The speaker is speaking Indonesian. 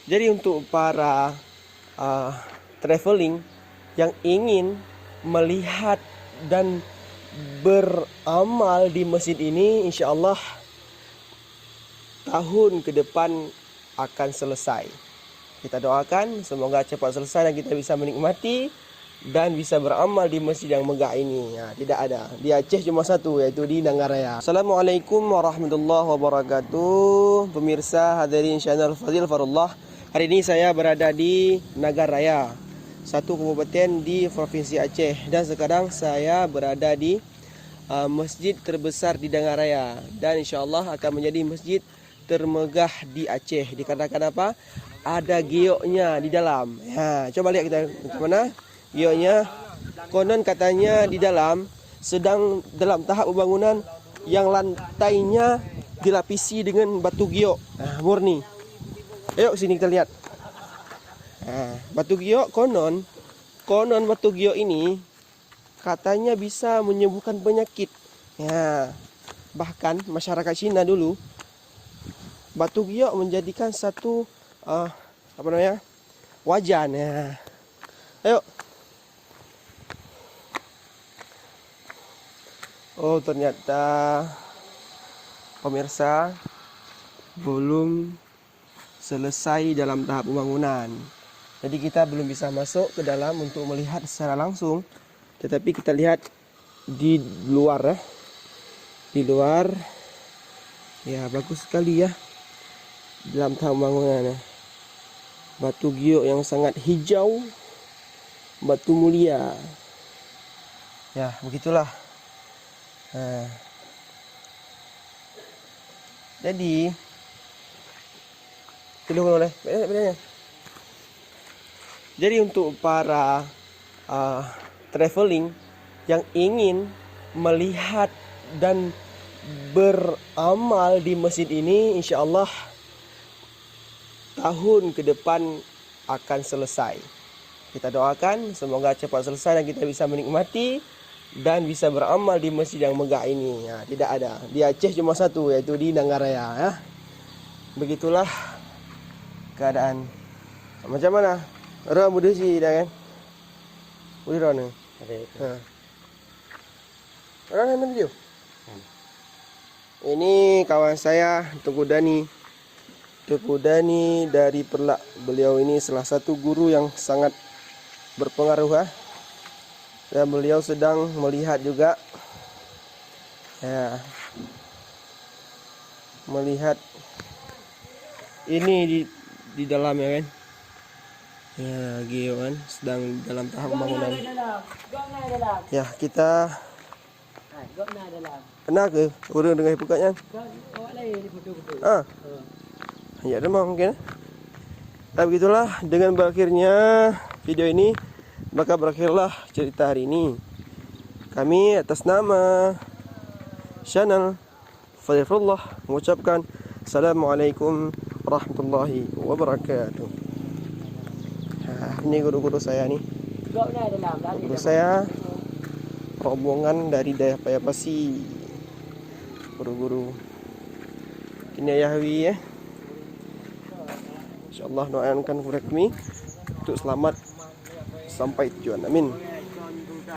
Jadi untuk para traveling yang ingin melihat dan beramal di masjid ini, insya Allah tahun ke depan akan selesai. Kita doakan semoga cepat selesai dan kita bisa menikmati dan bisa beramal di masjid yang megah ini. Tidak ada di Aceh, cuma satu, yaitu di Nanggaraya. Assalamualaikum warahmatullahi wabarakatuh. Pemirsa hadirin channel Fadil Farullah. Hari ini saya berada di Nanggaraya, satu kabupaten di Provinsi Aceh, dan sekarang saya berada di masjid terbesar di Nanggaraya, dan insya Allah akan menjadi masjid termegah di Aceh. Dikarenakan apa? Ada gioknya di dalam. Coba lihat kita mana gioknya. Konon katanya di dalam sedang dalam tahap pembangunan yang lantainya dilapisi dengan batu giok murni. Ayo sini kita lihat. Batu giok konon batu giok ini katanya bisa menyembuhkan penyakit. Bahkan masyarakat Cina dulu batu giok menjadikan satu wajan. Ayo. Oh, ternyata pemirsa belum selesai dalam tahap pembangunan. Jadi kita belum bisa masuk ke dalam untuk melihat secara langsung. Tetapi kita lihat di luar Di luar. Ya, bagus sekali ya. Dalam tahap pembangunan. Batu giok yang sangat hijau. Batu mulia. Ya, begitulah. Jadi Jadi untuk para traveling yang ingin melihat dan beramal di masjid ini, insya Allah tahun ke depan akan selesai. Kita doakan semoga cepat selesai dan kita bisa menikmati dan bisa beramal di masjid yang megah ini. Tidak ada di Aceh, cuma satu, yaitu di Nanggaraya. Begitulah keadaan. Macam mana? Orang muda sih dah kan? Boleh orang ni? Orang mana video? Ini kawan saya, Tengku Dani. Tengku Dani dari Perlak. Beliau ini salah satu guru yang sangat berpengaruh. Dan beliau sedang melihat juga, melihat ini di dalam ya kan. Giok kan sedang dalam tahap pembangunan. Ya, kita pernah ke orang dengan pukatnya? Ya, ada mungkin. Tapi begitulah, dengan berakhirnya video ini, maka berakhirlah cerita hari ini. Kami atas nama channel Fadil Farullah mengucapkan Assalamualaikum warahmatullahi wabarakatuh. Ini guru-guru saya nih. Guru saya rombongan dari daerah Payapasi. Guru-guru Kini Yahwi ya. InsyaAllah doakan kepada kami untuk selamat sampai tujuan. Amin.